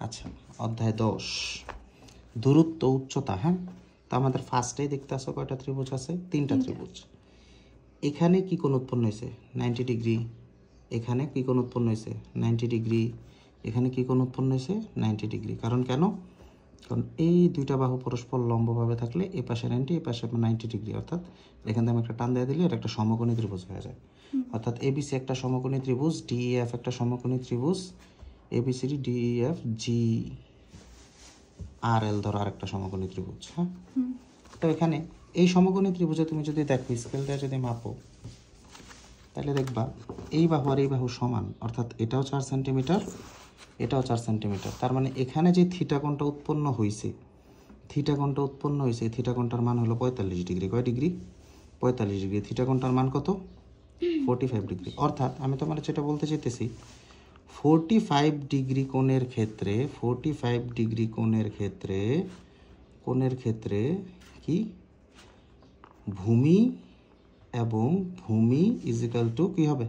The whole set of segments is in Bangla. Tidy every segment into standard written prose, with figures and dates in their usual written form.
আচ্ছা, অধ্যায় 10 দূরত্ব উচ্চতা। হ্যাঁ, তো আমাদের ফার্স্টেই দেখতে আসো কয়টা ত্রিভুজ আছে? তিনটা ত্রিভুজ। এখানে কি কোণ উৎপন্ন হয়েছে? 90 ডিগ্রি। এখানে কি কোণ উৎপন্ন হয়েছে? 90 ডিগ্রি। এখানে কি কোণ উৎপন্ন হয়েছে? 90 ডিগ্রি। কারণ কেন? কারণ এই দুইটা বাহু পরস্পর লম্বভাবে থাকলে এ পাশে 90, এ পাশে 90 ডিগ্রি, অর্থাৎ এখান থেকে আমি একটা টান দিয়ে দিলে এটা একটা সমকোণী ত্রিভুজ হয়ে যায়। অর্থাৎ এবিসি একটা সমকোণী ত্রিভুজ, ডিইএফ একটা সমকোণী ত্রিভুজ, এবিসিডি ডিইএফ জি আর এল ধরো আরেকটা সমকোণী ত্রিভুজ। হ্যাঁ, তো এখানে এই সমকোণী ত্রিভুজে তুমি যদি দেখো স্কেল দিয়ে যদি মাপো, তাহলে দেখবা এই বাহু আর এই বাহু সমান, অর্থাৎ এটাও 4 সেন্টিমিটার, এটাও 4 সেন্টিমিটার। তার মানে এখানে যে থিটা কোণটা উৎপন্ন হয়েছে, থিটা কোণটার মান হলো 45 ডিগ্রি। কয় ডিগ্রি? 45 ডিগ্রি। থিটা কোণটার মান কত? 45 ডিগ্রি। অর্থাৎ আমি তোমার যেটা বলতে চাইতেছি, 45 ডিগ্রি কোণের ক্ষেত্রে, 45 ডিগ্রি কোণের ক্ষেত্রে কি ভূমি এবং ভূমি ইজিক্যাল টু কি হবে?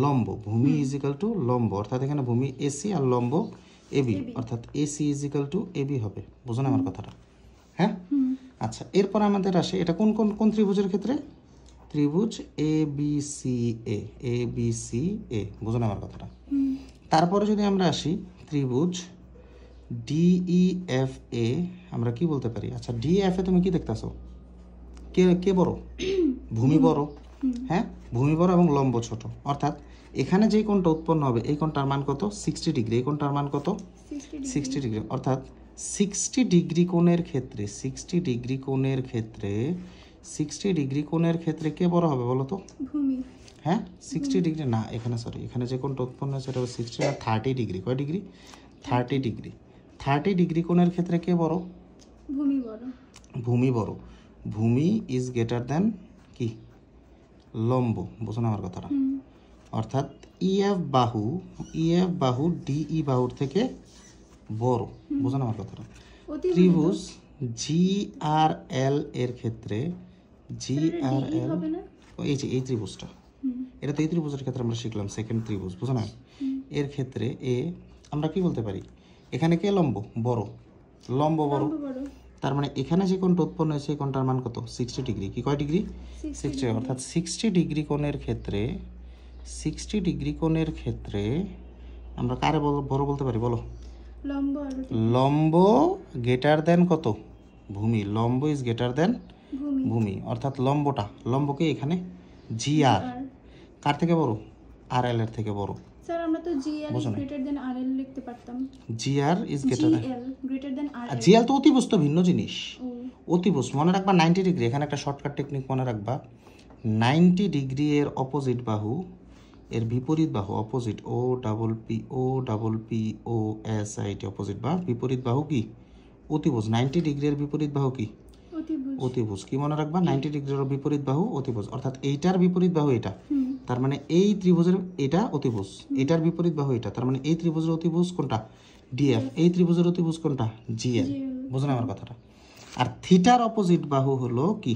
লম্ব। ভূমি ইজিক্যাল টু লম্ব, অর্থাৎ এখানে ভূমি এসি আর লম্ব এবি, অর্থাৎ এসি ইজিক্যাল টু এবি হবে। বুঝো না আমার কথাটা? হ্যাঁ, আচ্ছা, এরপর আমাদের আসে এটা কোন কোন কোন ত্রিভুজের ক্ষেত্রে? ত্রিভুজ A B C A, A B C এ। বুঝো না আমার কথাটা? তারপরে যদি আমরা আসি ত্রিভুজ ডিইএফ এ, আমরা কি বলতে পারি? আচ্ছা, ডিএফ এ তুমি কি দেখতেছো? কে কে বড়? ভূমি বড়। হ্যাঁ, ভূমি বড় এবং লম্ব ছোট। অর্থাৎ এখানে যে কোণটা উৎপন্ন হবে এই কোণটার মান কত? 60 ডিগ্রি। এই কোণটার মান কত? 60 ডিগ্রি। অর্থাৎ 60 ডিগ্রি কোণের ক্ষেত্রে, 60 ডিগ্রি কোণের ক্ষেত্রে, 60 ডিগ্রি কোণের ক্ষেত্রে কে বড় হবে বলো তো? ভূমি। হ্যাঁ, 60 ডিগ্রি না, এখানে সরি, এখানে যে কোণটা উৎপন্ন হয়েছে সেটা 60 না 30 ডিগ্রি। কয় ডিগ্রি? 30 ডিগ্রি। 30 ডিগ্রি কোণের ক্ষেত্রে কে বড়? ভূমি বড়। ভূমি বড়। ভূমি ইজ গ্রেটার দ্যান কি? লম্ব। বুঝো না আমার কথাটা? অর্থাৎ ইএফ বাহু ডিই বাহুর থেকে বড়। বুঝো না আমার কথাটা? ত্রিভুজ জি আর এল এর ক্ষেত্রে, জি আর এল, এই যে এই ত্রিভুজটা, এটা তো এই ত্রিভুজের ক্ষেত্রে আমরা শিখলাম সেকেন্ড ত্রিভুজ। বুঝো না? এর ক্ষেত্রে এ আমরা কি বলতে পারি? এখানে কে লম্ব? বড়। লম্ব বড়। তার মানে এখানে যে কোণটা উৎপন্ন হয়েছে এই কোণটার মান কত? 60 ডিগ্রি। কি কয় ডিগ্রি? 60। অর্থাৎ 60 ডিগ্রি কোণের ক্ষেত্রে, 60 ডিগ্রি কোণের ক্ষেত্রে আমরা কারে বড় বলতে পারি বলো? লম্ব গ্রেটার দেন কত? ভূমি। লম্ব ইজ গ্রেটার দেন ভূমি। অর্থাৎ লম্বকে এখানে জি আর কার থেকে বড়? আর এল এর থেকে বড়। স্যার আমরা তো জি আর গ্রেটার দেন আর এল লিখতে পারতাম। জি আর ইজ গ্রেটার দেন আর এল। জি এল তো অতিভুজ, তো ভিন্ন জিনিস। অতিভুজ মনে রাখবা 90 ডিগ্রি। এখানে একটা শর্টকাট টেকনিক মনে রাখবা, 90 ডিগ্রি এর অপোজিট বাহু, এর বিপরীত বাহু, opposite, O double P O S I T, opposite বা বিপরীত বাহু কি? অতিভুজ। 90 ডিগ্রি এর বিপরীত বাহু কি? অতিভুজ। কি মনে রাখবা? 90 ডিগ্রির বিপরীত বাহু অতিভুজ। অর্থাৎ এইটার বিপরীত বাহু এটা, তার মানে এই ত্রিভুজের এটা অতিভুজ, এটার বিপরীত বাহু এটা, তার মানে এই ত্রিভুজের অতিভুজ কোনটা? ডিএফ। এই ত্রিভুজের অতিভুজ কোনটা? জিএল। বুঝলেন আমার কথাটা? আর থিটার অপোজিট বাহু হলো কি?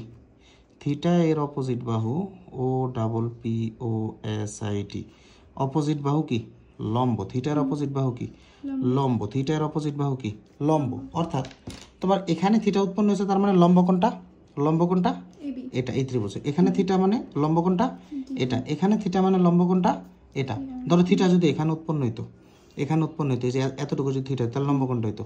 থিটা এর অপোজিট বাহু, O double P O S I T, opposite বাহু কি? লম্ব। থিটার অপোজিট বাহু কি? লম্ব। থিটার অপোজিট বাহু কি? লম্ব। অর্থাৎ তোমার এখানে থিটা উৎপন্ন হয়েছে, তার মানে লম্ব কোনটা? লম্ব কোনটা? এটা, এই ত্রিভুজে। এখানে থিটা মানে লম্ব কোনটা? এটা। এখানে থিটা মানে লম্ব কোনটা? এটা। ধরো থিটা যদি এখানে উৎপন্ন হইতো, যে এতটুকু যদি থিটা, তাহলে লম্ব কোনটা হইতো?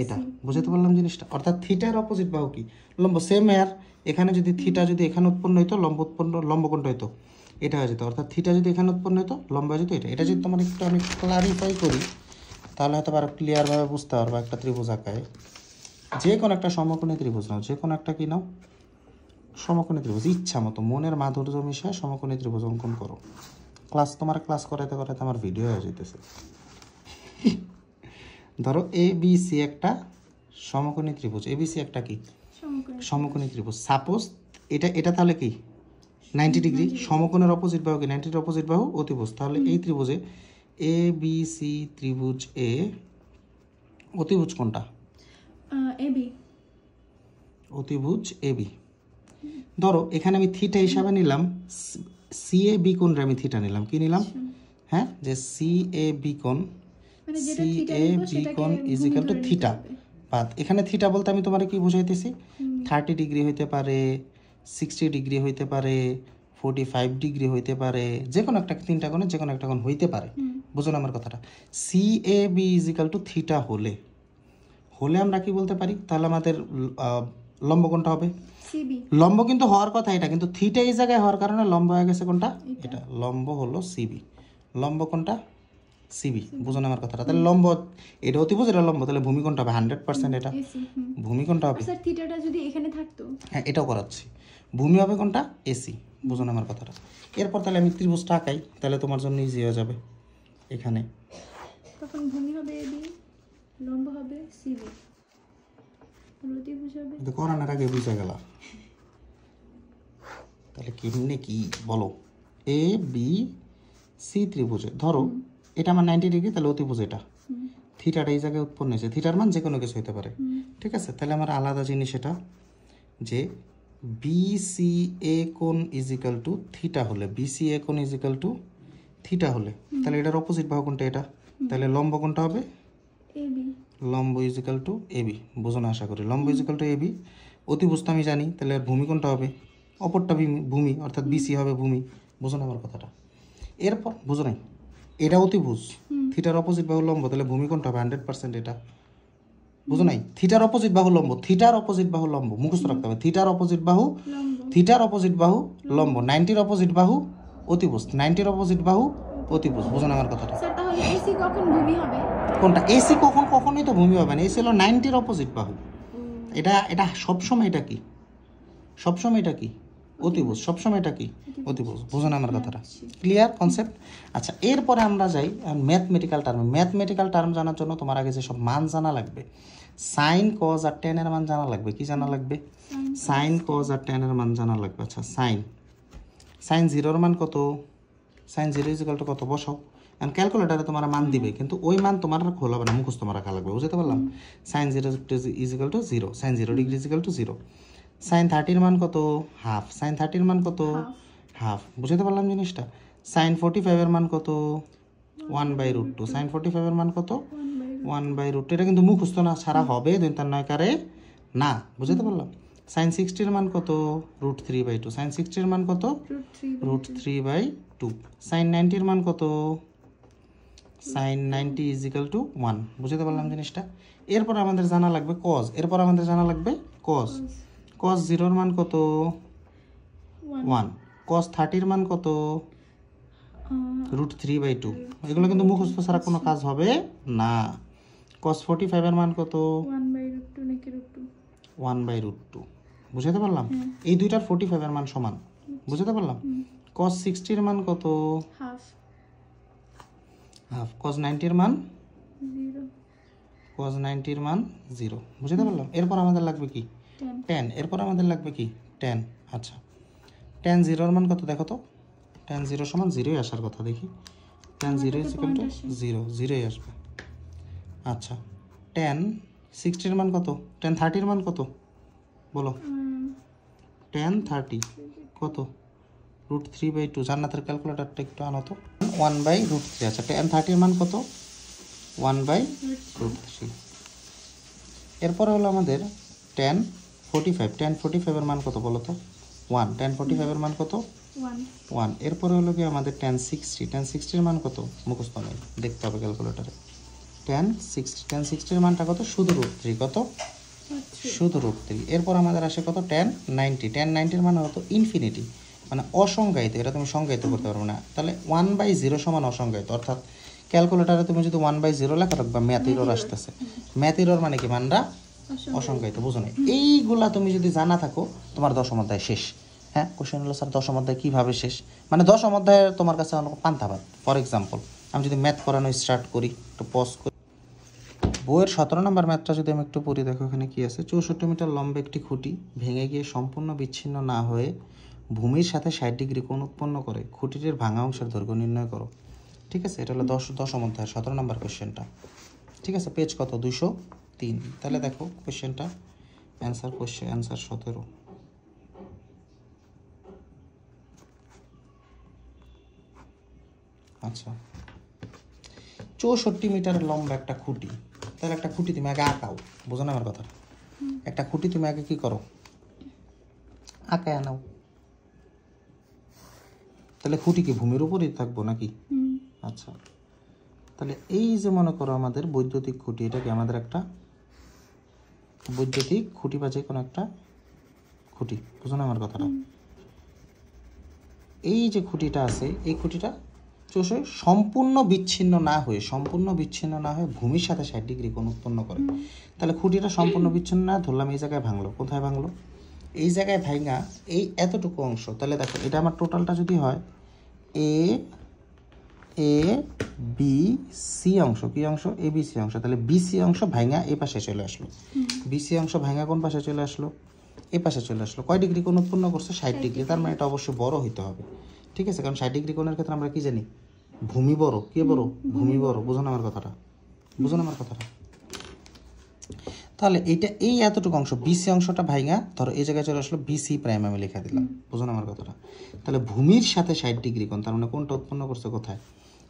এটা। বুঝতে পারলাম জিনিসটা? অর্থাৎ থিটার অপোজিট বাহু কি? লম্ব। সেম এর এখানে যদি থিটা যদি এখানে উৎপন্ন হইতো, লম্ব কোনটা হইতো? এটা হয়ে যেত। অর্থাৎ থিটা যদি এখানে উৎপন্ন হইতো, লম্ব হয়ে যেত এটা। এটা যদি তোমার একটু আমি ক্লারিফাই করি, তাহলে হয়তো আরো ক্লিয়ারভাবে বুঝতে পারবো। একটা ত্রিভুজ আঁকায়, যে কোনো একটা সমকোণী ত্রিভুজ নাও, যে কোনো একটা কি নাও, সমকোণী ত্রিভুজ, ইচ্ছা মতো মনের মাধুর্য মিশায় সমকোণী ত্রিভুজ অঙ্কন করো। ক্লাস করাইতে আমার ভিডিও হয়ে যেতেছে। ধরো এ বি সি একটা সমকোণী ত্রিভুজ। এবিসি একটা কি? সমকোণী ত্রিভুজ। সাপোজ এটা তাহলে কি? 90 ডিগ্রি। সমকোণের অপোজিট বাহু কি? 90 এর অপোজিট বাহু অতিভুজ। তাহলে এই ত্রিভুজে এ বি সি ত্রিভুজ এ অতিভুজ কোনটা? এবি। অতিভুজ এবি। ধরো এখানে আমি থিটা হিসাবে নিলাম, সি এ বি কোণে আমি থিটা নিলাম। কি নিলাম? হ্যাঁ, যে সি এ বি কোণ, মানে যেটা সি থিটা এ নিব বি সেটাকে কোণ ইজ ভূমি ইকুয়াল টু ধরে নিতে থিটা। হবে। বাদ এখানে থিটা বলতে আমি তোমার কি বুঝাইতেছি, 30 ডিগ্রি হইতে পারে, 60 ডিগ্রি হইতে পারে, 45 ডিগ্রি হইতে পারে, যে কোনো একটা, তিনটা কোণে যে কোনো একটা কোণ হইতে পারে। বুঝো না আমার কথাটা? C A B is equal to theta হলে আমরা কি বলতে পারি, তাহলে আমাদের লম্ব কোণটা হবে সিবি। লম্ব কিন্তু হওয়ার কথা এটা, কিন্তু থিটা এই জায়গায় হওয়ার কারণে লম্ব হয়ে গেছে কোনটা, এটা লম্ব হলো সিবি। লম্ব কোনটা, সিবি। বুঝো না আমার কথাটা? তাহলে লম্ব এটা অতিভুজ, এটা লম্ব, তাহলে ভূমি কোণটা হবে 100% এটা এসি। ভূমি কোণটা হবে, স্যার থিটাটা যদি এখানে থাকতো? হ্যাঁ এটাও করাচ্ছি, ভূমি হবে কোনটা, এসি। বুঝো না আমার কথাটা? এরপর তাহলে আমি ত্রিভুজটা আঁকাই, তাহলে তোমার জন্য ইজি হয়ে যাবে। এখানে তখন ভূমি হবে এবি, লম্ব হবে সিবি, অতিভুজ হবে। করানোর আগে বুঝে গেল, তাহলে কেমনে কি বলো, এ বি সি ত্রিভুজে ধরো এটা আমার 90 ডিগ্রি, তাহলে অতিভুজ এটা, থিটাটা এই জায়গায় উৎপন্ন হয়েছে, থিটার মান যে কোনো কিছু হতে পারে। ঠিক আছে, তাহলে আমার আলাদা জিনিস এটা যে বি সি এ কোণ ইজ ইকাল টু থিটা হলে, বি সি এ কোণ ইজ ইকাল টু থিটা হলে, তাহলে এটার অপোজিট বাহু কোনটা, এটা, তাহলে লম্ব কোনটা হবে, এবি। লম্ব ইজ ইকাল টু এবি। বুঝো না আশা করি? লম্ব ইজ ইকাল টু এবি, অতিভুজ তো আমি জানি, তাহলে আর ভূমি কোনটা হবে, অপরটা ভূমি, অর্থাৎ বিসি হবে ভূমি। বুঝো না আমার কথাটা? এরপর বুঝো নাই, এটা অতিভুজ, থিটার অপোজিট বাহু লম্ব, তাহলে ভূমি কোনটা হবে 100% এটা। বুঝো নাই? থিটার অপোজিট বাহু লম্ব, থিটার অপোজিট বাহু লম্ব, মুখস্থ রাখতে হবে, থিটার অপোজিট বাহু, লম্ব। থিটার অপোজিট বাহু লম্ব, 90-র অপোজিট বাহু অতিভুজ, 90-র অপোজিট বাহু অতিভুজ। বুঝো না আমার কথাটা? স্যার তাহলে এসি কখন ভূমি হবে? কোনটা এসি? কখনোই তো ভূমি হবে না, এসি হলো 90-র অপোজিট বাহু। এটা সবসময়, এটা কি সবসময়, এটা কি অতিভুজ, সবসময় এটা কি অতিভুজ। বুঝো না আমার কথাটা? Clear concept? আচ্ছা, এরপরে আমরা যাই ম্যাথমেটিক্যাল টার্ম। ম্যাথমেটিক্যাল টার্ম জানার জন্য তোমার আগে যে সব মান জানা লাগবে, সাইন কজ আর টেন এর মান জানা লাগবে। কি জানা লাগবে? সাইন কজ আর টেন এর মান জানা লাগবে। আচ্ছা, সাইন জিরোর মান কত, sign zero is equal two কত বসাও, এখন ক্যালকুলেটারে তোমার মান দিবে, কিন্তু ওই মান তোমার খোলা হবে না, মুখস্থ তোমার রাখা লাগবে। বুঝতে পারলাম? Sine zero is equal to zero, sine 0 degree is equal to 0। Sine 30-র মান কত, হাফ, সাইন 30-র মান কত, হাফ। বুঝতে পারলাম জিনিসটা? সাইন 45-এর মান কত, 1/√2। সাইন 45-এর মান কত, 1/√2। এটা কিন্তু মুখস্থ না ছাড়া হবে 2 তার 9 কারে না। বুঝতে পারলাম? সাইন 60-এর মান কত, √3/2। সাইন 60-এর মান কত, √3/2। সাইন 90-এর মান কত, সাইন 90 ইজ ইকাল টু 1। বুঝতে পারলাম জিনিসটা? এরপর আমাদের জানা লাগবে কজ, এরপর আমাদের জানা লাগবে কজ। কজ 0-র মান কত, 1। কজ 30-র মান কত, √3/2। এগুলো কিন্তু মুখস্থ ছাড়া কোনো কাজ হবে না। কজ 45-এর মান কত, 1/√2 নাকি √2? 1/√2। বুঝতে পারলাম? এই দুইটার 45-এর মান সমান। বুঝতে পারলাম? কজ 60-র মান কত, হাফ। হাফ। কজ 90-এর মান 0। কজ 90-এর মান 0। বুঝতে পারলাম? এরপর আমাদের লাগবে কি, 10। এরপর আমাদের লাগবে কি, 10। আচ্ছা, tan 0-র মান কত দেখো তো, tan 0 সমান 0ই আসার কথা, দেখি tan 0 ইজ ইকুয়াল টু 0, 0ই আসবে। আচ্ছা, tan 60-এর মান কত, tan 30-এর মান কত বলো, tan 30 কত, √3/2। জান্নাতের ক্যালকুলেটরটা একটু আনো তো, 1/√3। আচ্ছা, tan 30-এর মান কত, 1/√3। এরপরে হলো আমাদের tan 45। tan 45-এর মান কত বলো তো, 1। tan 45-এর মান কত, 1। এরপরে হলো কি আমাদের tan 60। tan 60-এর মান কত, মুখস্থ নেই, দেখতে হবে ক্যালকুলেটারে। tan 60-এর মানটা কত, শুধু √3। কত, শুধু √3। এরপর আমাদের আসে কত, tan 90। tan 90-এর মান কত, ইনফিনিটি, মানে অসংজ্ঞায়িত। এটা তুমি সংজ্ঞায়িত করতে পারবে না, তাহলে 1/0 সমান অসংজ্ঞায়িত। অর্থাৎ ক্যালকুলেটারে তুমি যদি 1/0 লেখা রাখবা, ম্যাথ এরর আসতেছে। ম্যাথ এরর মানে কি, মানরা অসংজ্ঞায়িত। বুঝো না? এইগুলা তুমি যদি জানা থাকো, তোমার 10ম অধ্যায় শেষ। হ্যাঁ, কোশ্চেন হলো স্যার 10ম অধ্যায় কীভাবে শেষ, মানে 10ম অধ্যায়ের তোমার কাছে অনেক পান্তাভাত। ফর এক্সাম্পল, আমি যদি ম্যাথ করানো স্টার্ট করি, একটু পজ করি, বইয়ের 17 নম্বর ম্যাথটা যদি আমি একটু পড়ি, দেখো এখানে কি আছে। 64 মিটার লম্বা একটি খুঁটি ভেঙে গিয়ে সম্পূর্ণ বিচ্ছিন্ন না হয়ে ভূমির সাথে 60 ডিগ্রি কোণ উৎপন্ন করে খুঁটিটির ভাঙা অংশের দৈর্ঘ্য নির্ণয় করো। ঠিক আছে, এটা হলো 10ম অধ্যায় 17 নম্বর কোশ্চেনটা। ঠিক আছে, পেজ কত, 203। তাহলে দেখো কোশ্চেনটা, অ্যান্সার 17। আচ্ছা, 64 মিটার লম্বা একটা খুঁটি, তাহলে একটা খুঁটি তুমি আগে আঁকাও, বুঝো না আমার কথা? একটা খুঁটি তুমি আগে কি করো, আঁকায় আনাও। তাহলে খুঁটি কি ভূমির উপরেই থাকবো নাকি? আচ্ছা, তাহলে এই যে মনে করো আমাদের বৈদ্যুতিক খুঁটি, এটা কি আমাদের একটা বৈদ্যুতিক খুঁটি বা যে কোনো একটা খুঁটি, বুঝো না আমার কথাটা? এই যে খুঁটিটা আছে, এই খুঁটিটা সম্পূর্ণ বিচ্ছিন্ন না হয়ে ভূমির সাথে 60 ডিগ্রি কোণ উৎপন্ন করে। তাহলে খুঁটিটা সম্পূর্ণ বিচ্ছিন্ন না, ধরলাম এই জায়গায় ভাঙলো, কোথায় ভাঙলো? এই জায়গায় ভাঙা এই এতটুকু অংশ। তাহলে দেখো এটা আমার টোটালটা যদি হয় এ বি সি অংশ, কি অংশ? এ বি সি অংশ। তাহলে বিসি অংশ ভাঙা এই পাশে চলে আসলো, বিসি অংশ ভাঙা কোন পাশে চলে আসলো? এই পাশে চলে আসলো। কয় ডিগ্রি কোণ উৎপন্ন করছে? 60 ডিগ্রি। তার মানে এটা অবশ্যই বড় হইতে হবে, ঠিক আছে? কারণ 60 ডিগ্রি কোণের ক্ষেত্রে আমরা কি জানি? ভূমি বড়। কে বড়? ভূমি বড়। বুঝো না আমার কথাটা? তাহলে এইটা এই এতটুকু অংশ বিসি অংশটা ভাঙা ধরো এই জায়গায় চলে আসলো, বিসি প্রাইম আমি লিখে দিলাম, বুঝো না আমার কথাটা? তাহলে ভূমির সাথে 60 ডিগ্রি কোণ, তার মানে কোনটা উৎপন্ন করছে কোথায়?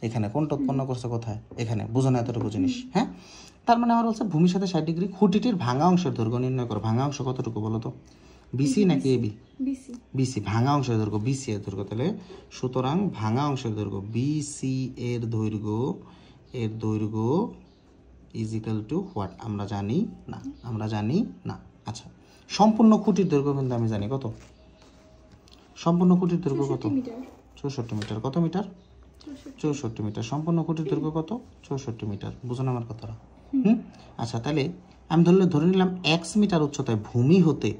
এখানে। কোনটা উৎপন্ন করছে কোথায়? এখানে। বুঝো না এতটুকু জিনিস? হ্যাঁ, তার মানে আমার বলছে ভূমির সাথে 60 ডিগ্রি। খুঁটিটির ভাঙা অংশের দৈর্ঘ্য নির্ণয় করো। ভাঙা অংশ কতটুকু বলো তো? বিসি নাকি এবি? বিসি। ভাঙা অংশের দৈর্ঘ্য, বিসি এর দৈর্ঘ্য। তাহলে সুতরাং ভাঙা অংশের দৈর্ঘ্য বিসি এর দৈর্ঘ্য ইজ ইকুয়াল টু হোয়াট? আমরা জানি না। আচ্ছা, সম্পূর্ণ খুঁটির দৈর্ঘ্য কিন্তু আমি জানি কত? সম্পূর্ণ খুঁটির দৈর্ঘ্য কত? 64 মিটার। কত মিটার? 64 মিটার। সম্পূর্ণ খুঁটির দৈর্ঘ্য কত? 64 মিটার। বুঝো না আমার কথাটা? আচ্ছা, তাহলে আমি ধরে নিলাম x মিটার উচ্চতায় ভূমি হতে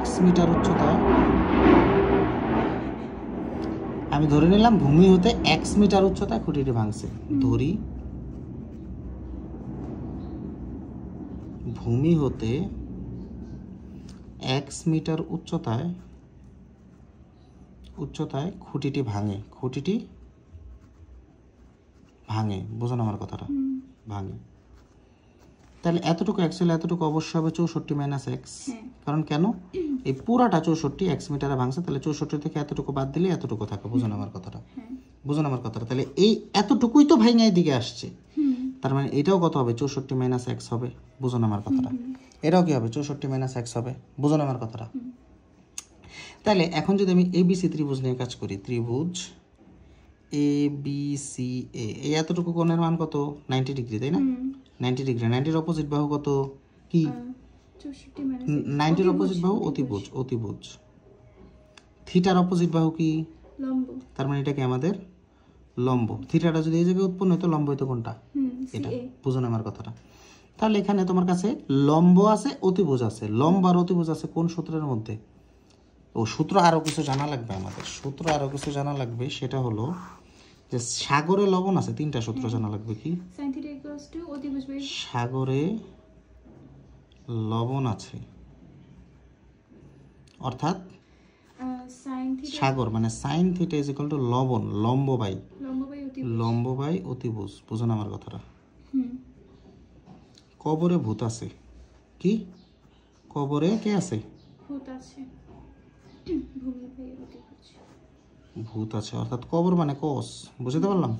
x মিটার উচ্চতায়, আমি ধরে নিলাম ভূমি হতে x মিটার উচ্চতায় খুঁটিটি ভাঙছে। ধরি ভূমি হতে x মিটার উচ্চতায় খুঁটিটি ভাঙে। বুঝো না আমার কথাটা? ভাঙে। তাহলে এতটুকু অ্যাকচুয়ালি এতটুকু অবশ্যই হবে 64 মাইনাস এক্স। কারণ কেন? এই পুরাটা 64 এক্স মিটারে ভাঙছে, তাহলে 64 থেকে এতটুকু বাদ দিলে এতটুকু থাকে। বুঝো না আমার কথাটা? তাহলে এই এতটুকুই তো ভাঙাই দিকে আসছে, তার মানে এটাও কত হবে? 64 মাইনাস এক্স হবে। বুঝো না আমার কথাটা? এটাও কি হবে? 64 মাইনাস এক্স হবে। বুঝো না আমার কথাটা? তাহলে এখন যদি আমি এবিসি ত্রিভুজ নিয়ে কাজ করি, ত্রিভুজ এবিসি এ, এই এতটুকু কোণের মান কত? 90 ডিগ্রি, তাই না? 90 ডিগ্রি। 90-র অপোজিট বাহু কত? কি? 90-র অপোজিট বাহু অতিভুজ। থিটার অপোজিট বাহু কি? লম্ব। তার মানে এটা কি আমাদের লম্ব। থিটাটা যদি এই জায়গায় উৎপন্ন হতো, লম্ব হতো কোনটা? এটা। বুঝো না আমার কথাটা? তাহলে এখানে তোমার কাছে লম্ব আছে, অতিভুজ আছে। লম্ব আর অতিভুজ আছে কোন সূত্রের মধ্যে? সূত্র আরো কিছু জানা লাগবে আমাদের। সেটা হলো যে সাগরে লবণ আছে, 3টা সূত্র জানা লাগবে। কি? সাগরে লবণ আছে, অর্থাৎ সাগর মানে sign theta is equal two লবণ, লম্ব বাই অতিভুজ। বুঝো না আমার কথাটা? কবরে ভূত আছে। কি? কবরে কে আছে? ভূত আছে, অর্থাৎ কবর মানে কস। বুঝতে পারলাম?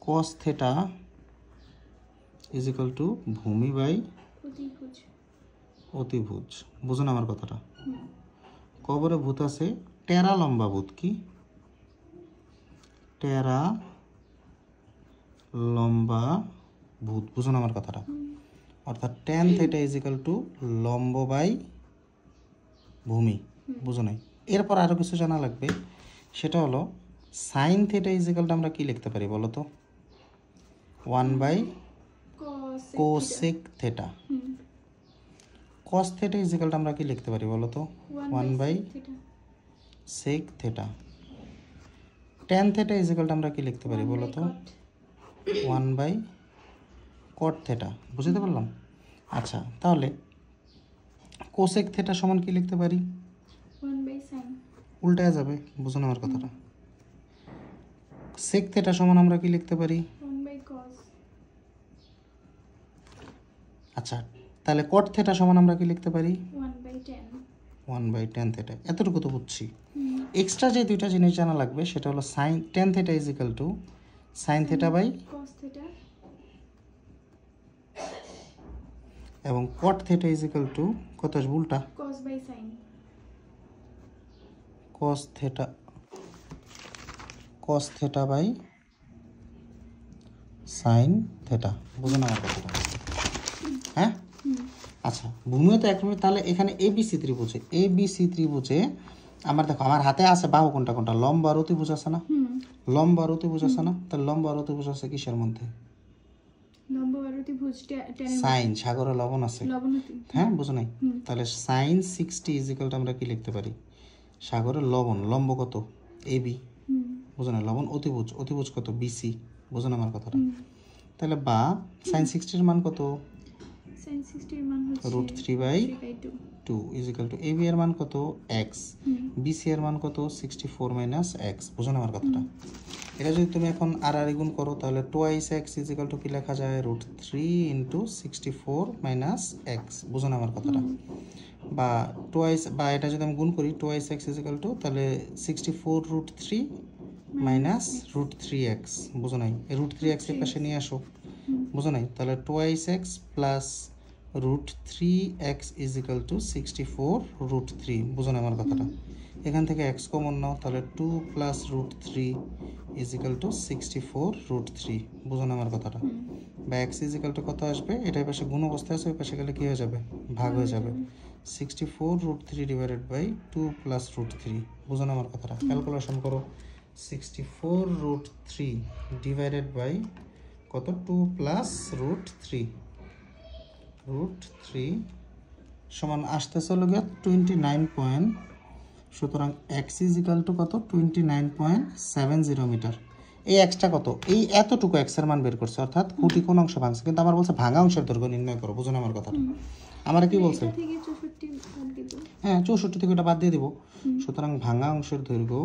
কস থিটা ইজ ইকুয়াল টু ভূমি বাই অতিভুজ। বুঝো না আমার কথাটা? কবরে ভূত আছে, টেরা লম্বা ভূত। কি? টেরা লম্বা ভূত। বুঝো না আমার কথাটা? অর্থাৎ tan theta is equal two লম্ব বাই ভূমি। বুঝো নাই? এরপর আরো কিছু জানা লাগবে, সেটা হলো sine theta is equal to আমরা কি লিখতে পারি বলো তো? 1 by cosec theta. Cos theta is equal to আমরা কি লিখতে পারি বলো তো? 1 by sec theta. Tan theta is equal to আমরা কি লিখতে পারি বলো তো? 1 বাই কট থিটা। বুঝতে পারলাম? আচ্ছা, তাহলে কোসেক থিটা সমান কি লিখতে পারি? 1 বাই সাইন। উল্টায় যাবে। বুঝুন আমার কথাটা? সেক থিটা সমান আমরা কি লিখতে পারি? 1 বাই কস। আচ্ছা, তাহলে কট থিটা সমান আমরা কি লিখতে পারি? 1 বাই 10। 1 by 10 theta. এতটুকু তো বুঝছি। এক্সট্রা যে দুইটা জিনিস জানা লাগবে সেটা হলো sine ten theta is equal to sine theta by cos theta এবং cot theta is equal to কত আসবে উল্টা cos by sin cos theta by sine theta. বুঝুন আমার কথাটা? হ্যাঁ আচ্ছা, ভূমিও তো এক মিনিট। তাহলে এখানে এবিসি ত্রিভুজে আমার দেখো আমার হাতে আছে বাহু কোনটা কোনটা, লম্ব আর অতিভুজ আছে না? লম্ব আর অতিভুজ আছে না? তাহলে লম্ব আর অতিভুজ আছে কিসের মধ্যে? লম্ব আর অতিভুজ সাইন, সাগরে লবণ আছে। লবণতি। হ্যাঁ বুঝো নাই? তাহলে সাইন 60 ইজ ইকুয়াল টু আমরা কি লিখতে পারি? সাগরে লবণ, লম্ব কত? এবি। বুঝো না? লবণ অতিভুজ কত? বিসি। বুঝো না আমার কথাটা? তাহলে বা সাইন 60 এর মান কত? sin 60 এর মান হচ্ছে √3/2 ইজ ইকুয়াল টু এবি এর মান কত? x, বিসি এর মান কত? 64 মাইনাস x। বুঝো না আমার কথাটা? এটা যদি তুমি এখন আর গুণ করো তাহলে 2x ইজ ইকুয়াল টু কি লেখা যায়? √3 ইন্টু 64 মাইনাস x। বুঝো না আমার কথাটা? বা 2x, বা এটা যদি আমি গুণ করি 2x ইজ ইকুয়াল টু তাহলে 64 √3 মাইনাস √3x। বুঝো নাই? এই √3x এর পাশে নিয়ে আসো। বুঝো নাই? তাহলে 2x plus √3x is equal two 64 √3। বুঝো না আমার কথাটা? এখান থেকে x কমন নাও, তাহলে 2 প্লাস √3 ইজ ইকুয়াল টু 64 √3। বুঝো না আমার কথাটা? বা x ইজ ইকুয়াল টু কত আসবে? এটা এই পাশে গুণ অবস্থায় আছে, ওই পাশে গেলে কি হয়ে যাবে? ভাগ হয়ে যাবে। 64 √3 ডিভাইডেড বাই 2 প্লাস √3। বুঝো না আমার কথাটা? ক্যালকুলেশন করো। 64 √3 ডিভাইডেড বাই কত? 2 প্লাস √3 সমান আসতেছে হলো গিয়ে 29 সুতরাং x ইজ ইকুয়াল টু কত? 29.70 মিটার। এই এক্সটা কত? এই এতটুকু x এর মান বের করছে, অর্থাৎ খুঁটি কোন অংশ ভাঙছে, কিন্তু আমার বলছে ভাঙা অংশের দৈর্ঘ্য নির্ণয় করো। বুঝো না আমার কথাটা? আমার কি বলছে? হ্যাঁ 64 থেকে এটা বাদ দিয়ে দিব। সুতরাং ভাঙা অংশের দৈর্ঘ্য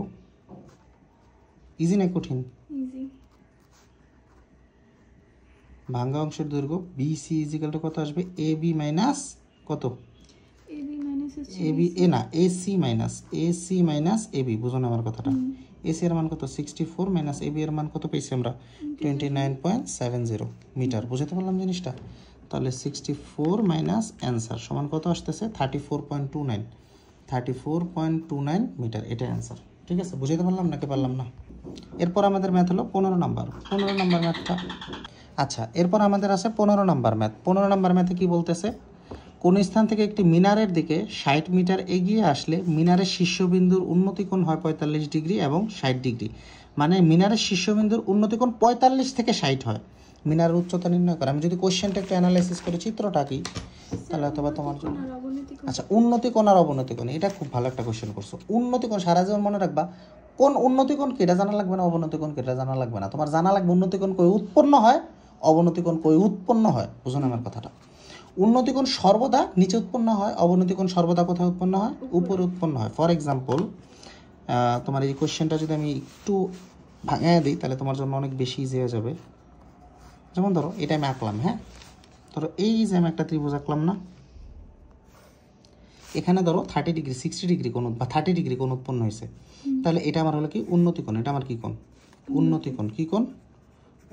ইজি না কঠিন? ভাঙা অংশের দৈর্ঘ্য বিসি ইজ ইকুয়াল টু কত আসবে? এবি মাইনাস কত? এবি এ না এসি মাইনাস এবি। বুঝো না আমার কথাটা? এসি এর মান কত? 64 মাইনাস এবি এর মান কত পেয়েছি আমরা? 29.70 মিটার। বুঝতে পারলাম জিনিসটা? তাহলে 64 মাইনাস অ্যান্সার সমান কত আসতেছে? 34.29 মিটার। এটা অ্যান্সার। ঠিক আছে? বুঝতে পারলাম নাকি পারলাম না? এরপর আমাদের ম্যাথ হলো 15 নাম্বার ম্যাথটা। আচ্ছা, এরপর আমাদের আছে 15 নাম্বার ম্যাথ। 15 নাম্বার ম্যাথে কি বলতেছে? কোন স্থান থেকে একটি মিনারের দিকে 60 মিটার এগিয়ে আসলে মিনারের শীর্ষবিন্দুর উন্নতি কোণ হয় 45 ডিগ্রি এবং 60 ডিগ্রি। মানে মিনারের শীর্ষবিন্দুর উন্নতি কোণ 45 থেকে 60 হয়। মিনারের উচ্চতা নির্ণয় করে। আমি যদি কোশ্চেনটা একটু অ্যানালাইসিস করে চিত্রটা কি, তাহলে অথবা তোমার জন্য আচ্ছা উন্নতি কোণ আর অবনতি কোণ, এটা খুব ভালো একটা কোশ্চেন করছো। উন্নতি কোণ সারা জীবন মনে রাখবা। কোন উন্নতি কোণ কি এটা জানা লাগবে না, অবনতি কোণ কি এটা জানা লাগবে না। তোমার জানা লাগবে উন্নতি কোণ কই উৎপন্ন হয়, অবনতি কোণ কই উৎপন্ন হয়। বুঝো না আমার কথাটা? উন্নতি কোণ সর্বদা নিচে উৎপন্ন হয়, অবনতি কোণ সর্বদা কোথায় উৎপন্ন হয়? উপরে উৎপন্ন হয়। ফর এক্সাম্পল তোমার এই কোশ্চেনটা যদি আমি একটু ভাঙিয়ে দিই তাহলে তোমার জন্য অনেক বেশি ইজি হয়ে যাবে। যেমন ধরো এটা আমি আঁকলাম, হ্যাঁ ধরো এই যে আমি একটা ত্রিভুজ আঁকলাম না, এখানে ধরো 30 ডিগ্রি 60 ডিগ্রি কোণ বা 30 ডিগ্রি কোণ উৎপন্ন হয়েছে। তাহলে এটা আমার হলো কি? উন্নতি কোণ। এটা আমার কি কোণ? উন্নতি কোণ। কি কোণ?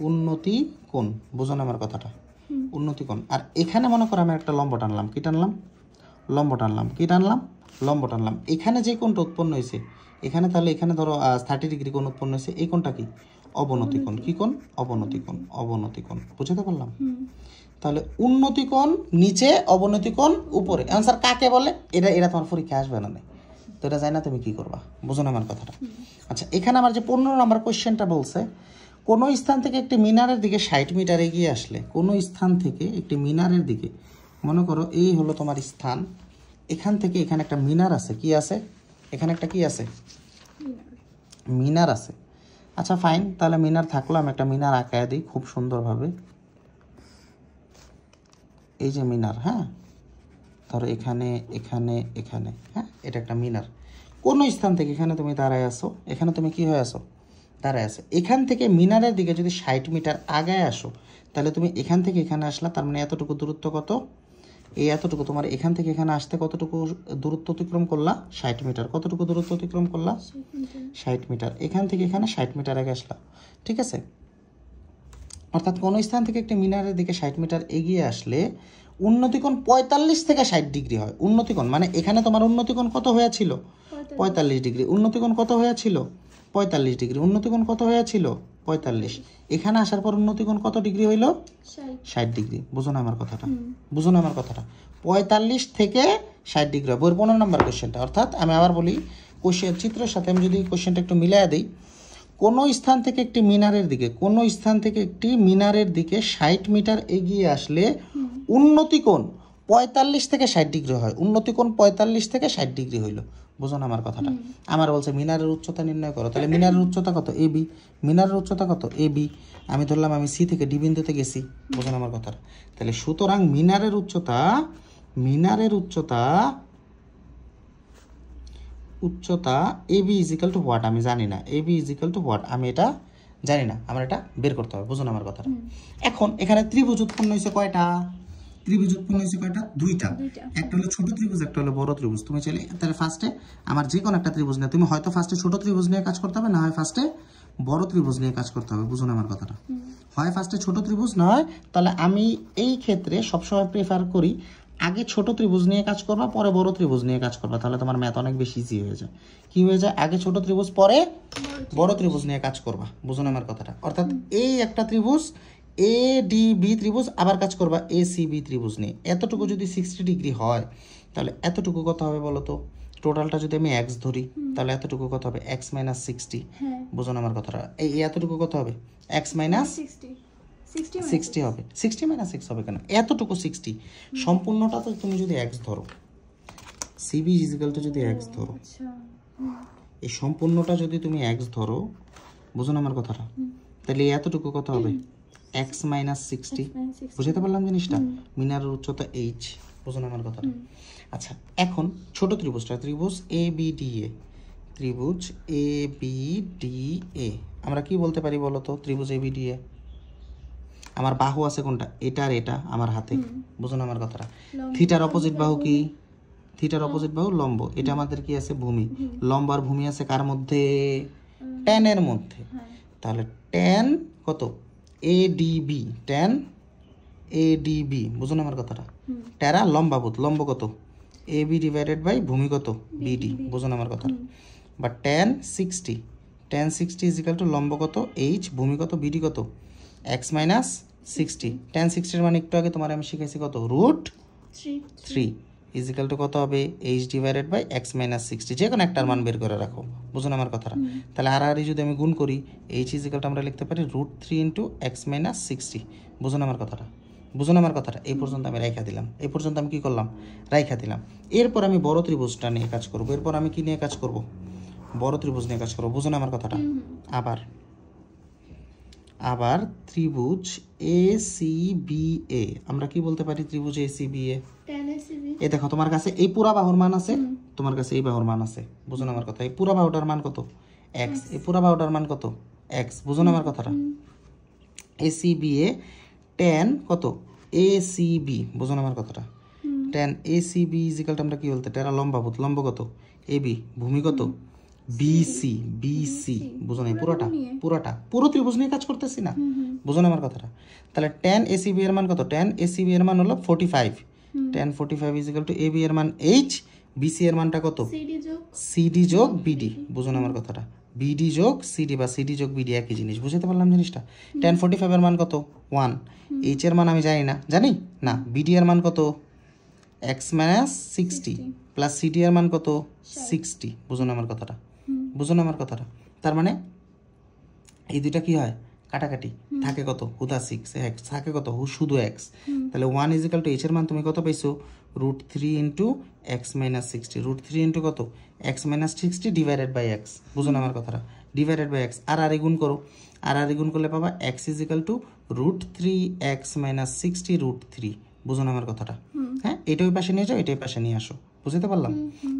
উন্নতি কোণ। বুঝো না আমার কথাটা? উন্নতি কোণ। আর এখানে মনে করো আমি একটা লম্ব টানলাম। কি টানলাম? লম্ব টানলাম। কি টানলাম? লম্ব টানলাম। এখানে যে কোণটা উৎপন্ন হয়েছে এখানে, তাহলে এখানে ধরো 30 ডিগ্রি কোণ উৎপন্ন হয়েছে, এই কোণটা কি? অবনতি কোণ। কি কোণ? অবনতি কোণ। অবনতি কোণ। বুঝতে পারলাম? তাহলে উন্নতি কোণ নিচে, অবনতি কোণ উপরে। অ্যান্সার কাকে বলে? এটা তোমার পরীক্ষা আসবে না, তো এটা জানি না তুমি কি করবা। বুঝো না আমার কথাটা? আচ্ছা, এখানে আমার যে 15 নম্বর কোশ্চেনটা বলছে, কোনো স্থান থেকে একটি মিনারের দিকে 60 মিটার এগিয়ে আসলে, কোনো স্থান থেকে একটি মিনারের দিকে, মনে করো এই হলো তোমার স্থান, এখান থেকে এখানে একটা মিনার আছে। কি আছে? এখানে একটা কি আছে? মিনার আছে। আচ্ছা ফাইন, তাহলে মিনার থাকলো, আমি একটা মিনার আঁকায় দিই খুব সুন্দরভাবে। এই যে মিনার, হ্যাঁ ধরো এখানে এখানে এখানে, হ্যাঁ এটা একটা মিনার। কোনো স্থান থেকে এখানে তুমি দাঁড়ায় আসো, এখানে তুমি কি হয়ে আসো? দাঁড়ায় আসো। এখান থেকে মিনারের দিকে যদি 60 মিটার আগায় আসো, তাহলে তুমি এখান থেকে এখানে আসলা, তার মানে এতটুকু দূরত্ব কত? এই এতটুকু। তোমার এখান থেকে এখানে আসতে কতটুকু দূরত্ব অতিক্রম করলা? 60 মিটার। কতটুকু দূরত্ব অতিক্রম করলা? 60 মিটার। এখান থেকে এখানে 60 মিটার আগে আসলা। ঠিক আছে? অর্থাৎ কোনো স্থান থেকে একটি মিনারের দিকে 60 মিটার এগিয়ে আসলে উন্নতিকোণ 45 থেকে 60 ডিগ্রি হয়। উন্নতিকোণ মানে এখানে তোমার উন্নতিকোণ কত হয়েছিল? 45 ডিগ্রি। উন্নতিকোণ কত হয়েছিল? 45 ডিগ্রি। উন্নতিকোণ কত হয়েছিল? 45। এখানে আসার পর উন্নতিকোণ কত ডিগ্রি হইল? 60 ডিগ্রি। বুঝো না আমার কথাটা? বুঝো না আমার কথাটা? 45 থেকে 60 ডিগ্রি হয়। বইয়ের 15 নম্বর কোশ্চেনটা। অর্থাৎ আমি আবার বলি, কোশ্চেন চিত্রের সাথে আমি যদি কোশ্চেনটা একটু মিলাইয়া দিই, কোনো স্থান থেকে একটি মিনারের দিকে 60 মিটার এগিয়ে আসলে উন্নতিকোণ 45 থেকে 60 ডিগ্রি হয়। উন্নতিকোণ 45 থেকে 60 ডিগ্রি হইল। বুঝো না আমার কথাটা? আমার বলছে মিনারের উচ্চতা নির্ণয় করো, তাহলে মিনারের উচ্চতা কত? A B. মিনারের উচ্চতা কত? A B. আমি ধরলাম আমি সি থেকে ডি বিন্দুতে গেছি। বুঝো না আমার কথাটা? তাহলে সুতরাং মিনারের উচ্চতা A B is equal two what আমি জানি না। A B is equal two what আমি এটা জানি না, আমার এটা বের করতে হবে। বুঝুন আমার কথাটা? এখন এখানে ত্রিভুজ উৎপন্ন হয়েছে কয়টা? ত্রিভুজ উৎপন্ন হয়েছে কয়টা? দুইটা। একটা হলো ছোট ত্রিভুজ, একটা হলো বড় ত্রিভুজ। তুমি চাইলে তাহলে ফার্স্টে আমার যে কোনো একটা ত্রিভুজ নিয়ে, তুমি হয়তো ফার্স্টে ছোট ত্রিভুজ নিয়ে কাজ করতে হবে, না হয় ফার্স্টে বড় ত্রিভুজ নিয়ে কাজ করতে হবে। বুঝুন আমার কথাটা? হয় ফার্স্টে ছোট ত্রিভুজ, না হয় তাহলে আমি এই ক্ষেত্রে সবসময় প্রেফার করি আগে ছোট ত্রিভুজ নিয়ে কাজ করবা, পরে বড় ত্রিভুজ নিয়ে কাজ করবা, তাহলে তোমার ম্যাথ অনেক বেশি ইজি হয়ে যায়। কি হয়ে যায়? আগে ছোট ত্রিভুজ, পরে বড় ত্রিভুজ নিয়ে কাজ করবা। বুঝুন আমার কথাটা? অর্থাৎ এই একটা ত্রিভুজ এ ডি বি ত্রিভুজ, আবার কাজ করবা এ সি বি ত্রিভুজ নিয়ে। এতটুকু যদি 60 ডিগ্রি হয়, তাহলে এতটুকু কত হবে বলো তো? টোটালটা যদি আমি এক্স ধরি, তাহলে এতটুকু কত হবে? X minus 60। বুঝুন আমার কথাটা? এই এতটুকু কত হবে? এক্স মাইনাস 60 হবে। 60 মাইনাস 6 হবে কেন? এতটুকু 60। সম্পূর্ণটা তো তুমি যদি এক্স ধরো, সিবি ইজিক্যাল টু যদি এক্স ধরো, এই সম্পূর্ণটা যদি তুমি এক্স ধরো, বুঝো না আমার কথাটা? তাহলে এতটুকু কত হবে? X minus 60। বুঝাতে পারলাম জিনিসটা? মিনারের উচ্চতা এইচ। বুঝো না আমার কথাটা? আচ্ছা, এখন ছোট ত্রিভুজটা, ত্রিভুজ এ বি ডি এ, ত্রিভুজ এ বি ডি এ আমরা কি বলতে পারি বলো তো? ত্রিভুজ এ বি ডি এ আমার বাহু আছে কোনটা? এটা আর এটা আমার হাতে। বুঝুন আমার কথাটা? থিটার অপোজিট বাহু কি? থিটার অপোজিট বাহু লম্ব। এটা আমাদের কি আছে? ভূমি। লম্ব আর ভূমি আছে কার মধ্যে? ট্যান এর মধ্যে। তাহলে ট্যান কত? A D B. Tan A D B. বুঝুন আমার কথাটা? ট্যারা লম্বাভূত, লম্ব কত? এ বি ডিভাইডেড বাই ভূমি কত? বিডি। বুঝুন আমার কথাটা? বা ট্যান 60। ট্যান 60 ইজিক্যাল টু লম্ব কত? এইচ, ভূমি কত? বিডি কত? X minus 60। ট্যান 60 মানে একটু আগে তোমার আমি শিখেছি কত? রুট 3 ইজিক্যাল টু কত হবে? H divided by X minus 60। যে কোনো একটার মান বের করে রাখো। বুঝুন আমার কথাটা? তাহলে আর যদি আমি গুণ করি, এইচ ইজিক্যাল টু আমরা লিখতে পারি রুট 3 ইন্টু এক্স মাইনাস 60। বুঝুন আমার কথাটা? বুঝুন আমার কথাটা? এই পর্যন্ত আমি রাইখা দিলাম। এই পর্যন্ত আমি কি করলাম? রাইখা দিলাম। এরপর আমি বড় ত্রিভুজটা নিয়ে কাজ করবো। এরপর আমি কি নিয়ে কাজ করব? বড় ত্রিভুজ নিয়ে কাজ করবো। বুঝুন আমার কথাটা? আবার ত্রিভুজ এ সি বি এ আমরা কি বলতে পারি? ত্রিভুজ এ সি বি এ, এই দেখো তোমার কাছে এই পুরা বাহুর মান আছে, তোমার কাছে এই বাহুর মান আছে। বুঝুন আমার কথা? এই পুরা বাহুটার মান কত? এক্স। এই পুরা বাহুটার মান কত? এক্স। বুঝুন আমার কথাটা? A C B A tan কত? A C B. বুঝুন আমার কথাটা? Tan A C B is equal to আমরা কি বলতে? ট্যারা লম্বাভূত, লম্ব কত? এ বি, ভূমি কত? বিসি। বিসি। বুঝো না? পুরোটা পুরো ত্রিভুজ নিয়ে কাজ করতেছি না? বুঝো না আমার কথাটা? তাহলে ট্যান এসিবি এর মান কত? ট্যান এসিবি এর মান হলো 45। ট্যান 45 ইজিক্যাল টু এবি এর মান এইচ, বিসি এর মানটা কত? সিডি যোগ বিডি। বুঝো না আমার কথাটা? বিডি যোগ সিডি বা সিডি যোগ বিডি একই জিনিস। বুঝতে পারলাম জিনিসটা? ট্যান 45 এর মান কত? 1। এইচ এর মান আমি জানি না, জানি না। বিডি এর মান কত? এক্স মাইনাস 60 প্লাস সিডি এর মান কত? 60। বুঝুন আমার কথাটা? বুঝুন আমার কথাটা? তার মানে এই দুইটা কি হয়? কাটাকাটি। থাকে কত? হুদা 6 এক্স থাকে কত? শুধু এক্স। তাহলে 1 ইজিক্যাল টু এইচ এর মান তুমি কত পাইছো? Root 3 into X minus 60। Root 3 into কত? X minus 60 divided by X. বুঝুন আমার কথাটা? Divided by x. আর গুণ করো। আর গুণ করলে পাবা X is equal to root 3 X minus 60 root 3। বুঝুন আমার কথাটা? হ্যাঁ, এটাই পাশে নিয়ে যাও, এটাই পাশে নিয়ে আসো। বুঝতে পারলাম?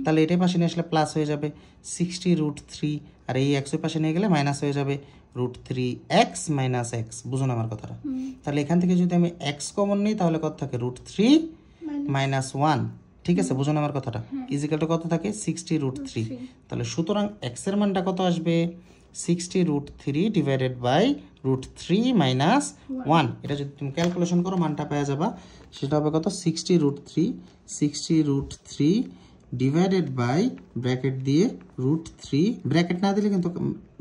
তাহলে এটাই পাশে নিয়ে আসলে প্লাস হয়ে যাবে 60 রুট 3, আর এই এক্স ওই পাশে নিয়ে গেলে মাইনাস হয়ে যাবে রুট 3 এক্স মাইনাস এক্স। বুঝুন আমার কথাটা? তাহলে এখান থেকে যদি আমি এক্স কমন নিই, তাহলে কত থাকে? Root 3 minus 1। ঠিক আছে? বুঝুন আমার কথাটা? ইজিক্যাল টু কত থাকে? 60 রুট 3। তাহলে সুতরাং এক্স এর মানটা কত আসবে? 60√3 ডিভাইডেড বাই √3 মাইনাস 1। এটা যদি তুমি ক্যালকুলেশন করো মানটা পেয়ে যাবা। সেটা হবে কত? 60√3 ডিভাইডেড বাই ব্র্যাকেট দিয়ে √3, ব্র্যাকেট না দিলে কিন্তু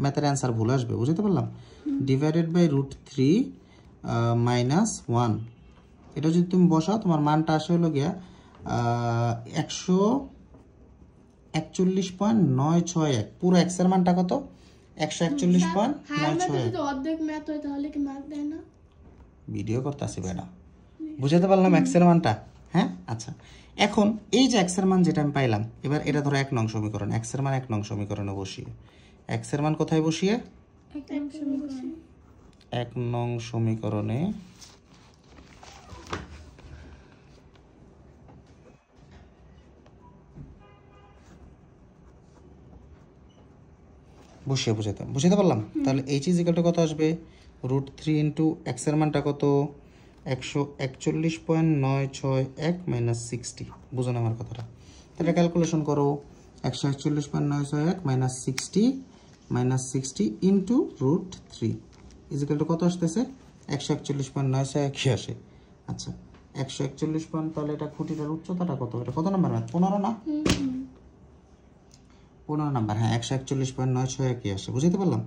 ম্যাথের অ্যান্সার ভুল আসবে, বুঝতে পারলাম? Divided by √3 minus 1। এটা যদি তুমি বসাও তোমার মানটা আসে হলো গিয়া 141.961। পুরো এক্স এর মানটা কত? 141.961। অর্ধেক ম্যাথ হয় তাহলে কি মার্ক দেয় না? ভিডিও করতেছি বেটা, বুঝাতে পারলাম এক্স এর মানটা? হ্যাঁ, আচ্ছা। এখন এই যে এক্স এর মান যেটা আমি পাইলাম, এবার এটা ধরো 1 নং সমীকরণ, এক্স এর মান 1 নং সমীকরণে বসিয়ে, এক্স এর মান কোথায় বসিয়ে? 1 নং সমীকরণে বসিয়ে বুঝাতে পারলাম? তাহলে এইচ ইজ ইকুয়াল টু কত আসবে? √3 ইন্টু এক্স এর মানটা কত? 141.961 মাইনাস 60। বুঝো না আমার কথাটা? তাহলে ক্যালকুলেশন করো। 141.961 minus 60 into √3 is equal to কত আসতেছে? 141.961 কি আসে? আচ্ছা, 141. তাহলে এটা খুঁটিটার উচ্চতাটা কত? এটা কত নাম্বার ম্যাথ? 15 না? 15 নাম্বার। হ্যাঁ, 141.961 কি আসে? বুঝতে পারলাম?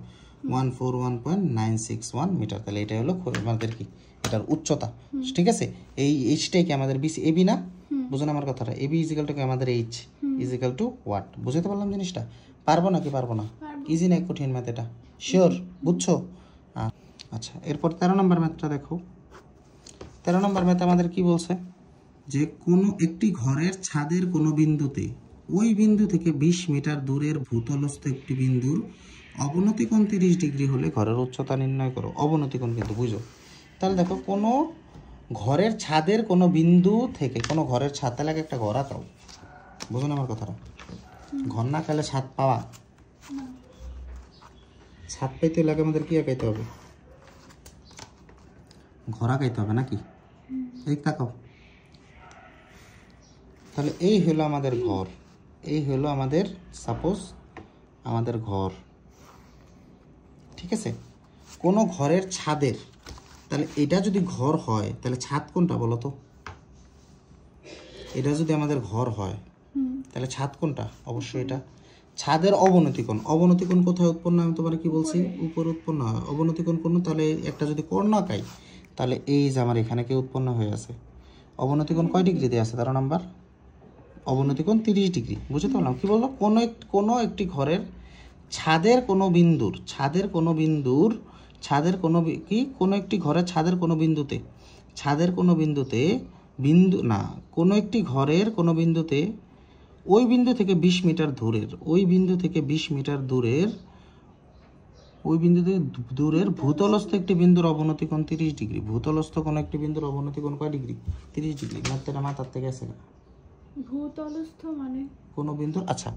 141.961 মিটার। তাহলে এটা হলো আমাদের কি এটার উচ্চতা। ঠিক আছে, এই এইচটাই কি আমাদের বিসি এবি না? বুঝুন আমার কথাটা? এবি ইজ ইকুয়াল টু কি আমাদের H is equal to what. বুঝতে পারলাম জিনিসটা? পারবো নাকি পারবো না? ইজি না কঠিন ম্যাথ এটা? শিওর বুঝছো? আচ্ছা, এরপর 13 নম্বর ম্যাথটা দেখো। 13 নম্বর ম্যাথ আমাদের কি বলছে? যে কোনো একটি ঘরের ছাদের কোনো বিন্দুতে ওই বিন্দু থেকে 20 মিটার দূরের ভূতলস্থ একটি বিন্দুর অবনতি কোণ 30 ডিগ্রি হলে ঘরের উচ্চতা নির্ণয় করো। অবনতি কোণ কিন্তু বুঝো। তাহলে দেখো, কোনো ঘরের ছাদের কোনো বিন্দু থেকে, কোনো ঘরের ছাদ, তাহলে একটা ঘর আঁকাও। বুঝো না আমার কথাটা? ঘর না আঁকালে ছাদ পাওয়া? ছাদ পাইতে হলে আমাদের কি আঁকাইতে হবে? ঘর আঁকাইতে হবে নাকি? এই তাকাও। তাহলে এই হলো আমাদের ঘর, এই হলো আমাদের সাপোজ আমাদের ঘর। ঠিক আছে, কোনো ঘরের ছাদের, তাহলে এটা যদি ঘর হয় তাহলে ছাদ কোনটা বলো তো? এটা যদি আমাদের ঘর হয় তাহলে ছাদ কোনটা? অবশ্যই এটা। ছাদের অবনতি কোণ, অবনতি কোণ কোথায় উৎপন্ন হয়? আমি তোমার কি বলছি? উপরে উৎপন্ন হয় অবনতি কোণ। কোন তাহলে একটা যদি কর্ণ আঁকাই, তাহলে এই যে আমার এখানে কি উৎপন্ন হয়ে আছে? অবনতি কোণ কয় ডিগ্রিতে আছে? 13 নাম্বার। অবনতি কোণ 30 ডিগ্রি। বুঝতে পারলাম? কি বললো? কোনো একটি ঘরের ছাদের কোনো বিন্দুর, কোনো একটি ঘরের ছাদের কোনো বিন্দুতে, কোনো একটি ঘরের কোনো বিন্দুতে ওই বিন্দু থেকে 20 মিটার দূরের ভূতলস্থ একটি বিন্দুর অবনতি কোণ 30 ডিগ্রি। ভূতলস্থ কোনো একটি বিন্দুর অবনতি কোণ কয় ডিগ্রি? 30 ডিগ্রি। মাত্রা মাথার থেকে আছে না? ভূতলস্থ মানে কোনো বিন্দুর। আচ্ছা,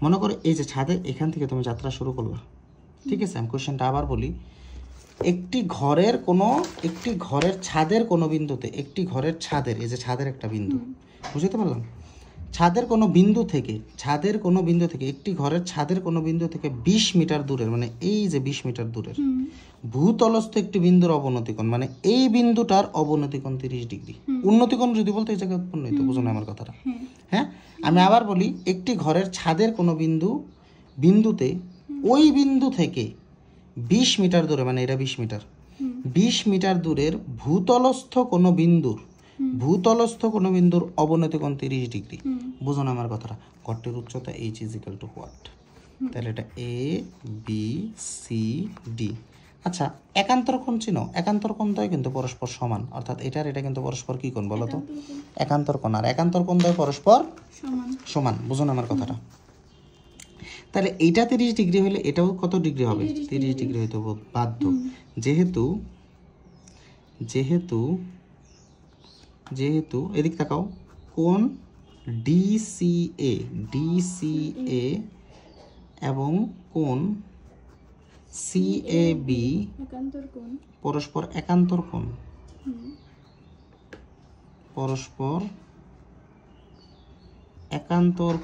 মনে করো এই যে ছাদের, এখান থেকে তুমি যাত্রা শুরু করবা। ঠিক আছে, আমি কোশ্চেনটা আবার বলি। একটি ঘরের ছাদের কোনো বিন্দুতে, একটি ঘরের ছাদের, এই যে ছাদের একটা বিন্দু, বুঝতে পারলাম? ছাদের কোনো বিন্দু থেকে একটি ঘরের ছাদের কোনো বিন্দু থেকে 20 মিটার দূরের, মানে এই যে 20 মিটার দূরের ভূতলস্থ একটি বিন্দুর অবনতি কোণ, মানে এই বিন্দুটার অবনতি কোণ 30 ডিগ্রি। উন্নতি কোণ যদি বলতে এই জায়গায় উৎপন্ন হইতো। বুঝো না আমার কথাটা? হ্যাঁ, আমি আবার বলি, একটি ঘরের ছাদের কোনো বিন্দুতে ওই বিন্দু থেকে 20 মিটার দূরে, মানে এটা 20 মিটার দূরের ভূতলস্থ কোনো বিন্দুর অবনতি কোণ 30 ডিগ্রি। বুঝো না আমার কথাটা? ঘরটির উচ্চতা h is equal two what? তাহলে এটা এ বি সি ডি। আচ্ছা, একান্তর কোণ চিনো? একান্তর কোণ দ্বয় কিন্তু পরস্পর সমান, অর্থাৎ এটা কিন্তু পরস্পর কি কোণ বলো তো? একান্তর কোণ। আর একান্তর কোণ দ্বয় পরস্পর সমান। বুঝো না আমার কথাটা? তাহলে এইটা 30 ডিগ্রি হলে এটাও কত ডিগ্রি হবে? 30 ডিগ্রি হইতে বাধ্য, যেহেতু এদিক তাকাও, কোণ ডিসিএ এবং কোণ সিএবি পরস্পর একান্তর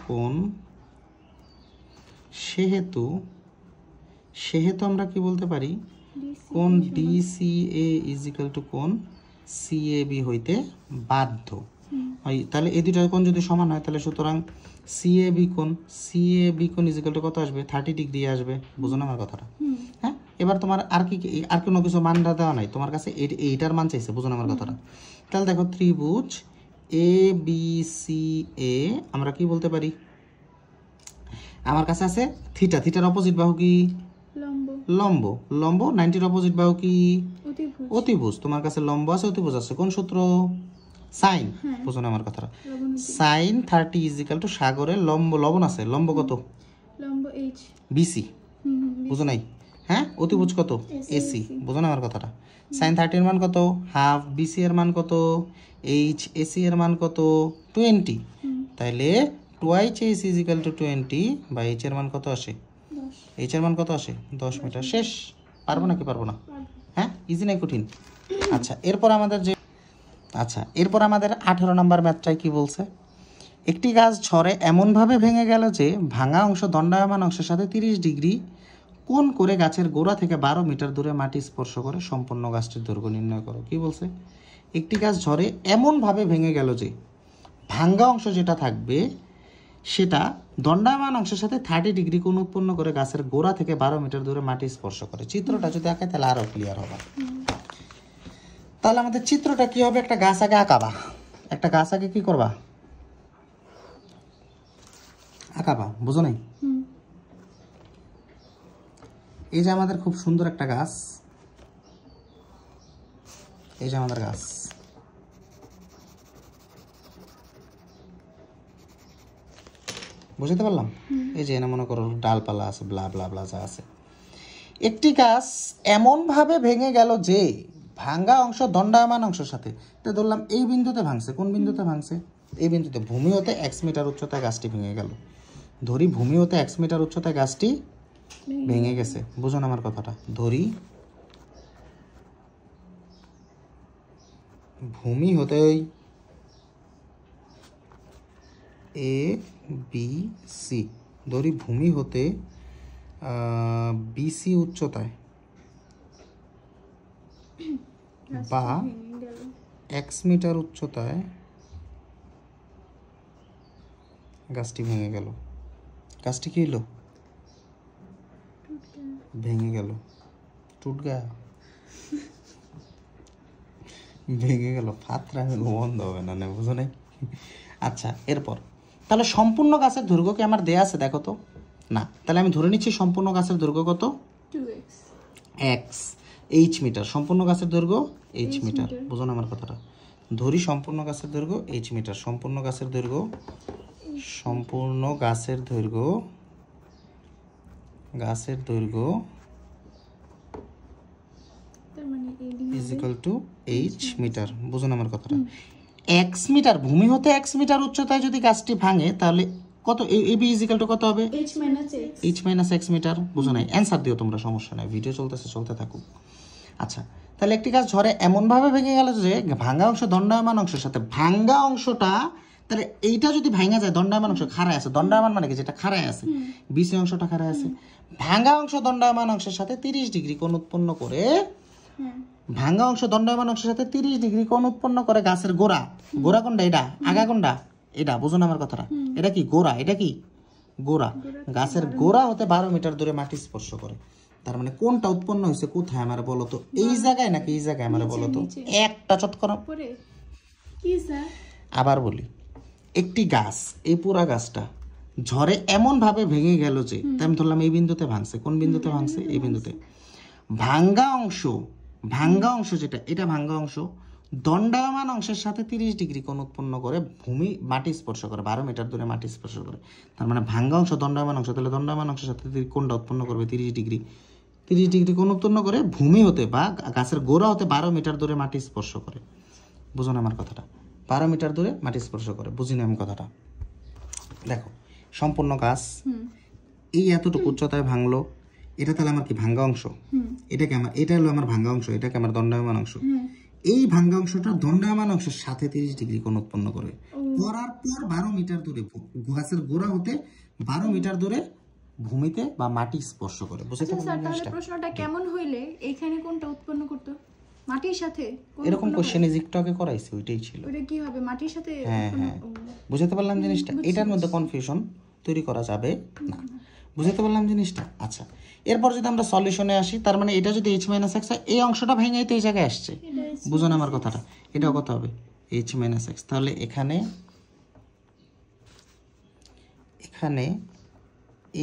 কোণ, সেহেতু সেহেতু আমরা কি বলতে পারি, কোণ ডিসিএ ইজ ইকুয়াল টু কোণ সিএবি হইতে বাধ্য হয়। তাহলে এই দুইটা কোণ যদি সমান হয় তাহলে সুতরাং সিএবি কোণ ইজ ইকুয়াল টু কত আসবে, 30 ডিগ্রি আসবে। বুঝো না আমার কথাটা? হ্যাঁ, এবার তোমার আর কোনো কিছু মানটা দেওয়া নাই, তোমার কাছে এইটার মান চাইছে। বুঝো না আমার কথাটা? তাহলে দেখো ত্রিভুজ এ বি সি এ আমরা কি বলতে পারি, আমার কাছে আছে থিটা, থিটার অপোজিট বাহু কি, লম্ব, লম্ব 90 অপোজিট বাহু কি, অতিভুজ। তোমার কাছে লম্ব আছে, অতিভুজ আছে, কোন সূত্র, সাইন। বুঝো না আমার কথাটা? সাইন 30 ইজ ইকুয়াল টু সাগরের লম্ব, লবণ আছে, লম্ব কত, লম্ব এইচ বিসি। বুঝো নাই? হ্যাঁ, অতিভুজ কত, এসি। বুঝো না আমার কথাটা? সাইন 30 এর মান কত, হাফ, বিসি এর মান কত, এইচ, এসি এর মান কত, 20। তাইলে টুয়াইচ এইচ ইজ ইকুয়াল টু 20 বা এইচ এর মান কত আসে, এইচ এর মান কত আসে, 10 মিটার। শেষ। পারবো নাকি পারবো না? হ্যাঁ, ইজি নাই কঠিন? আচ্ছা, এরপর আমাদের 18 নম্বর ম্যাথটাই কি বলছে, একটি গাছ ঝড়ে এমনভাবে ভেঙে গেল যে ভাঙা অংশ দণ্ডায়মান অংশের সাথে 30 ডিগ্রি কোণ করে গাছের গোড়া থেকে 12 মিটার দূরে মাটি স্পর্শ করে সম্পূর্ণ গাছটির দৈর্ঘ্য নির্ণয় করো। কি বলছে, একটি গাছ ঝড়ে এমনভাবে ভেঙে গেল যে ভাঙ্গা অংশ যেটা থাকবে সেটা দণ্ডায়মান অংশের সাথে 30 ডিগ্রি কোণ উৎপন্ন করে গাছের গোড়া থেকে 12 মিটার দূরে মাটি স্পর্শ করে। চিত্রটা যদি আঁকাই তাহলে আরো ক্লিয়ার হবে। তাহলে আমাদের চিত্রটা কি হবে, একটা গাছ আগে আঁকাবা, একটা গাছ আগে কি করবা, আঁকাবা। বুঝো নাই? এই যে আমাদের খুব সুন্দর একটা গাছ, এই যে আমাদের গাছ, বুঝতে পারলাম? এই যে এনে মনে করো ডালপালা আছে, ব্লা ব্লা ব্লা যা আছে। একটি গাছ এমন ভাবে ভেঙে গেল যে ভাঙ্গা অংশ দণ্ডায়মান অংশের সাথে, তো ধরলাম এই বিন্দুতে ভাঙছে, কোন বিন্দুতে ভাঙছে, এই বিন্দুতে। ভূমি হতে x মিটার উচ্চতায় গাছটি ভেঙে গেল, ধরি ভূমি হতে x মিটার উচ্চতায় গাছটি ভেঙে গেছে। বুঝো না আমার কথাটা? ধরি ভূমি হতে এ বি সি, ধরি ভূমি হতে বিসি উচ্চতায় বা x মিটার উচ্চতায় গাছটি ভেঙে গেল। গাছটি কি হলো, ভেঙে গেল, টুট গা, ভেঙে গেল, ফাতরা বন্ধ হবে না, বুঝো নাই? আচ্ছা, এরপর তাহলে সম্পূর্ণ গাছের দৈর্ঘ্য কি আমার দেয়া আছে, দেখো তো। না, তাহলে আমি ধরে নিচ্ছি সম্পূর্ণ গাছের দৈর্ঘ্য কত, 2x, x, এইচ মিটার। সম্পূর্ণ গাছের দৈর্ঘ্য এইচ মিটার। বুঝো না আমার কথাটা? ধরি সম্পূর্ণ গাছের দৈর্ঘ্য এইচ মিটার। সম্পূর্ণ গাছের দৈর্ঘ্য, সম্পূর্ণ গাছের দৈর্ঘ্য, গাছের দৈর্ঘ্য তার মানে is equal to H metre. বুঝো না আমার কথাটা? x মিটার, ভূমি হতে x মিটার উচ্চতায় যদি গাছটি ভাঙে তাহলে কত, ab ইজ ইকুয়াল টু কত হবে, h মাইনাস x মিটার। বুঝো নাই? অ্যান্সার দিও তোমরা, সমস্যা নাই, ভিডিও চলতেছে, চলতে থাকুক। আচ্ছা, তাহলে একটি গাছ ঝড়ে এমনভাবে ভেঙে গেল যে ভাঙ্গা অংশ দণ্ডায়মান অংশের সাথে, ভাঙ্গা অংশটা, তাহলে এইটা যদি ভাঙা যায়, দণ্ডায়মান অংশ খাড়ায় আছে, দণ্ডায়মান মানে কি, যেটা খাড়ায় আছে, বিসি অংশটা খাড়ায় আছে, ভাঙ্গা অংশ দণ্ডায়মান অংশের সাথে 30 ডিগ্রি কোণ উৎপন্ন করে, ভাঙ্গা অংশ দণ্ডায়মান অংশের সাথে 30 ডিগ্রি কোণ উৎপন্ন করে গাছের গোড়া, গোড়া কোনটা, এটা আগা কোনটা, এটা। বুঝো না আমার কথাটা? এটা কি গোড়া, এটা কি গোড়া, গাছের গোড়া হতে 12 মিটার দূরে মাটি স্পর্শ করে। তার মানে কোনটা উৎপন্ন হয়েছে কোথায় আমার বলো তো, এই জায়গায় নাকি এই জায়গায় আমার বলো তো, একটা চট করো। কি স্যার? আবার বলি, একটি গাছ, এই পুরা গাছটা ঝড়ে এমন ভাবে ভেঙে গেল যে, তাই আমি ধরলাম এই বিন্দুতে ভাঙছে, কোন বিন্দুতে ভাঙছে, এই বিন্দুতে। ভাঙ্গা অংশ যেটা, এটা ভাঙ্গা অংশ দণ্ডায়মান অংশের সাথে 30 ডিগ্রি কোণ উৎপন্ন করে ভূমি মাটি স্পর্শ করে, 12 মিটার দূরে মাটি স্পর্শ করে। তার মানে ভাঙ্গা অংশ দণ্ডায়মান অংশ, তাহলে দণ্ডায়মান অংশের সাথে কোণটা উৎপন্ন করবে 30 ডিগ্রি কোণ উৎপন্ন করে ভূমি হতে বা গাছের গোড়া হতে 12 মিটার দূরে মাটি স্পর্শ করে। বুঝো না আমার কথাটা? 12 মিটার দূরে মাটি স্পর্শ করে। বুঝি না আমি কথাটা? দেখো, সম্পূর্ণ গাছ এই এতটুকু উচ্চতায় ভাঙলো, এটা তাহলে আমার কি ভাঙ্গা অংশ, এটাকে আমার, এটা হলো আমার ভাঙ্গা অংশ, এটাকে আমার দণ্ডায়মান অংশ। এই ভাঙ্গা অংশটা দণ্ডায়মান অংশের সাথে 30 ডিগ্রি কোণ উৎপন্ন করে, করার পর 12 মিটার দূরে গাছের গোড়া হতে 12 মিটার দূরে ভূমিতে বা মাটি স্পর্শ করে। বুঝতে আচ্ছা স্যার, পারলাম তাহলে জিনিসটা? প্রশ্নটা কেমন হইলে এইখানে কোনটা উৎপন্ন করতো? মাটির সাথে এরকম কোশ্চেন একটু আগে করাইছি, ওইটাই ছিল। ওটা কি হবে মাটির সাথে হ্যাঁ উৎপন্ন? হ্যাঁ, বুঝতে পারলাম জিনিসটা। এটার মধ্যে কনফিউশন তৈরি করা যাবে না। বুঝতে পারলাম জিনিসটা। আচ্ছা, এরপর যদি আমরা সলিউশনে আসি, তার মানে এটা যদি h মাইনাস এক্স হয়, এই অংশটা ভেঙে তো এই জায়গায় আসছে। বুঝো না আমার কথাটা? এটাও কত হবে? h minus X. তাহলে এখানে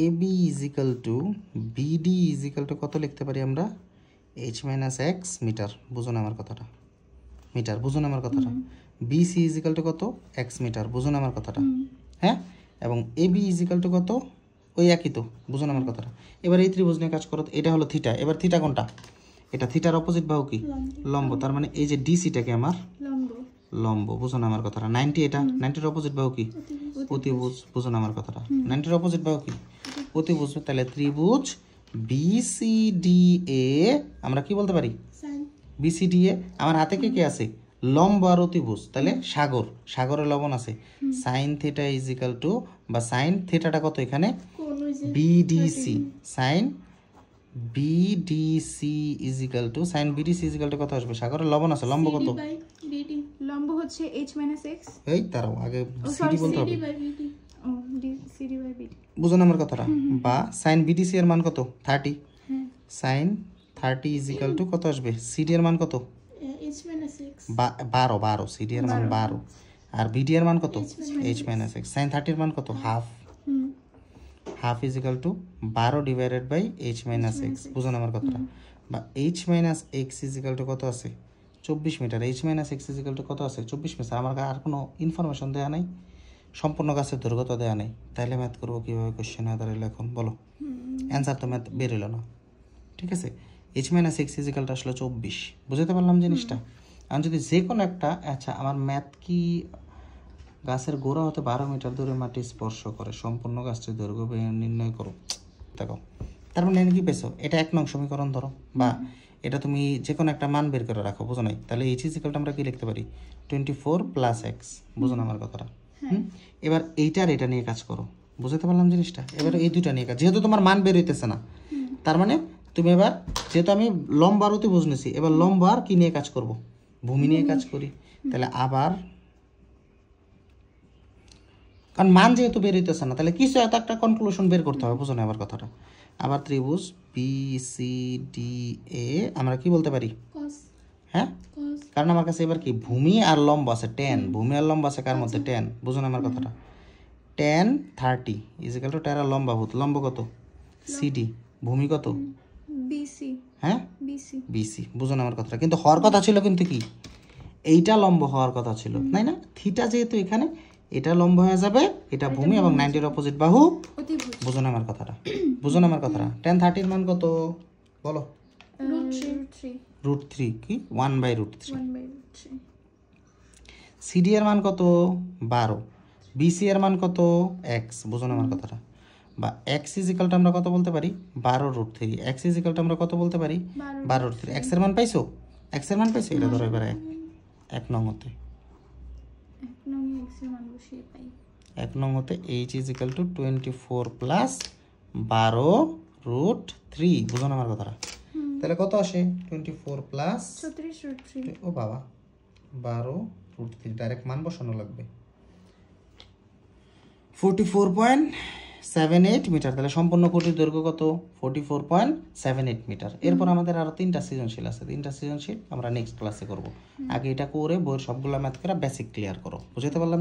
ab is equal to bd is equal to কত লিখতে পারি আমরা? h minus X metre. বুঝো না আমার কথাটা? মিটার। বুঝুন আমার কথাটা? BC ইজিক্যাল টু কত? x metre. বুঝুন আমার কথাটা? হ্যাঁ, এবং AB ইজিক্যাল টু কত? ওই একই তো। বুঝুন আমার কথাটা? এবার এই ত্রিভুজ নিয়ে কাজ করো। এটা হলো থিটা। এবার থিটা কোনটা? এটা থিটার অপোজিট বাহু কি? লম্ব। তার মানে এই যে ডিসিটাকে আমার লম্ব। লম্ব। বুঝুন আমার কথাটা? 90, এটা 90-র অপোজিট বাহু কি? অতিভুজ। বুঝুন আমার কথাটা? 90-র অপোজিট বাহু কি? অতিভুজ। তাহলে ত্রিভুজ BCDA আমরা কি বলতে পারি? Sine BCDA। আমার হাতে কে আছে? লম্ব আর অতিভুজ। তাহলে সাগর, সাগরে লবণ আছে। সাইন থিটা ইজিক্যাল টু, বা সাইন থিটাটা কত এখানে? কোন ওই যে BDC। Sine BDC is equal to, sine BDC is equal to কত আসবে? সাগরে লবণ আছে, লম্ব কত? বাই বিডি লম্ব হচ্ছে h মাইনাস x। এই তারাও আগে ও, সিডি sorry, বলতে হবে। বাই বিডি ও CD বাই BD। বুঝুন আমার কথাটা? বা সাইন BDC এর মান কত? 30। হ্যাঁ, সাইন 30 ইজিক্যাল টু কত আসবে? সিডি এর মান কত? H minus x 12। সিডি এর মান 12। আর বিডি এর মান কত? h minus x. সাইন 30 এর মান কত? Half. Half is equal to 12 divided by h minus X. বুঝুন আমার কথাটা? বা h minus X is equal to কত আছে? 24 metre. h minus X is equal to কত আছে? 24 মিটার। আমার আর কোনো ইনফরমেশন দেওয়া নাই, সম্পূর্ণ গাছের দৈর্ঘ্য দেওয়া নেই। তাহলে ম্যাথ করবো কীভাবে? কোশ্চেন দাঁড়াইলো এখন বলো। অ্যান্সার তো ম্যাথ বেরোলো না। ঠিক আছে, h মাইনাস এক্স ইজিক্যালটা আসলে 24। বুঝতে পারলাম জিনিসটা? আমি যদি যে কোনো একটা, আচ্ছা আমার ম্যাথ কি গাছের গোড়া হতে 12 মিটার দূরে মাটি স্পর্শ করে, সম্পূর্ণ গাছটির দৈর্ঘ্য নির্ণয় করো। দেখো, তার মানে এখানে কি পেছো? এটা 1 নং সমীকরণ ধরো, বা এটা তুমি যে কোনো একটা মান বের করে রাখো। বুঝো নাই? তাহলে h ইজিক্যালটা আমরা কি লিখতে পারি? 24 প্লাস এক্স। বুঝো না আমার কথাটা? এবার এইটার এটা নিয়ে কাজ করো। বুঝতে পারলাম জিনিসটা? এবার এই দুইটা নিয়ে কাজ, যেহেতু তোমার মান বের হইতেছে না, তার মানে তুমি এবার, যেহেতু আমি লম্ব আর অতিভুজ নিয়েছি, এবার লম্ব আর কি নিয়ে কাজ করব? ভূমি নিয়ে কাজ করি। তাহলে আবার, কারণ মান যেহেতু বের হইতেছে না, তাহলে কিছু একটা কনক্লুশন বের করতে হবে। বুঝো না আবার কথাটা? আবার ত্রিভুজ BCDA আমরা কি বলতে পারি? কস হ্যাঁ, কস কারণ আমার কাছে এবার কি ভূমি আর লম্ব আছে, tan। ভূমি আর লম্ব আছে কার মধ্যে? tan। বুঝুন আমার কথাটা? tan 30 ইজিক্যাল টু টেরা লম্ব ভূত। লম্ব কত? CD। ভূমি কত? BC। হ্যাঁ, BC। BC। বুঝুন আমার কথাটা? কিন্তু হওয়ার কথা ছিল কিন্তু কি, এইটা লম্ব হওয়ার কথা ছিল, তাই না? থিটা যেহেতু এখানে, এটা লম্ব হয়ে যাবে, এটা ভূমি, এবং 90-এর অপোজিট বাহু। অতিভুজ। বুঝুন আমার কথাটা? বুঝুন আমার কথাটা? tan 30-র মান কত বলো? √3। √3 কি? 1/√3। 1/3। CD এর মান কত? 12। BC এর মান কত? x। বুঝুন আমার কথাটা? বা x ইজিক্যালটা আমরা কত বলতে পারি? 12√3। x ইজিক্যালটা আমরা কত বলতে পারি? 12√3। x এর মান পাইছো? x এর মান পাইছো? এটা ধরো এবার 1 নং হতে, 1 নং x এর মান বসিয়ে পাই। 1 নং হতে h ইজিক্যাল টু 24 প্লাস 12√3। বুঝুন আমার কথাটা? তাহলে কত আসে? 24 প্লাস, 36√3। ও বাবা, 12√3। ডাইরেক্ট মান বসানো লাগবে। 44.78 মিটার। তাহলে সম্পূর্ণ কোটির দৈর্ঘ্য কত? 44.78 মিটার। এরপর আমাদের আরো 3টা সৃজনশীল আছে। 3টা সৃজনশীল আমরা নেক্সট ক্লাসে করব। আগে এটা করে বইয়ের সবগুলা ম্যাথ করে বেসিক ক্লিয়ার করো। বুঝতে পারলাম?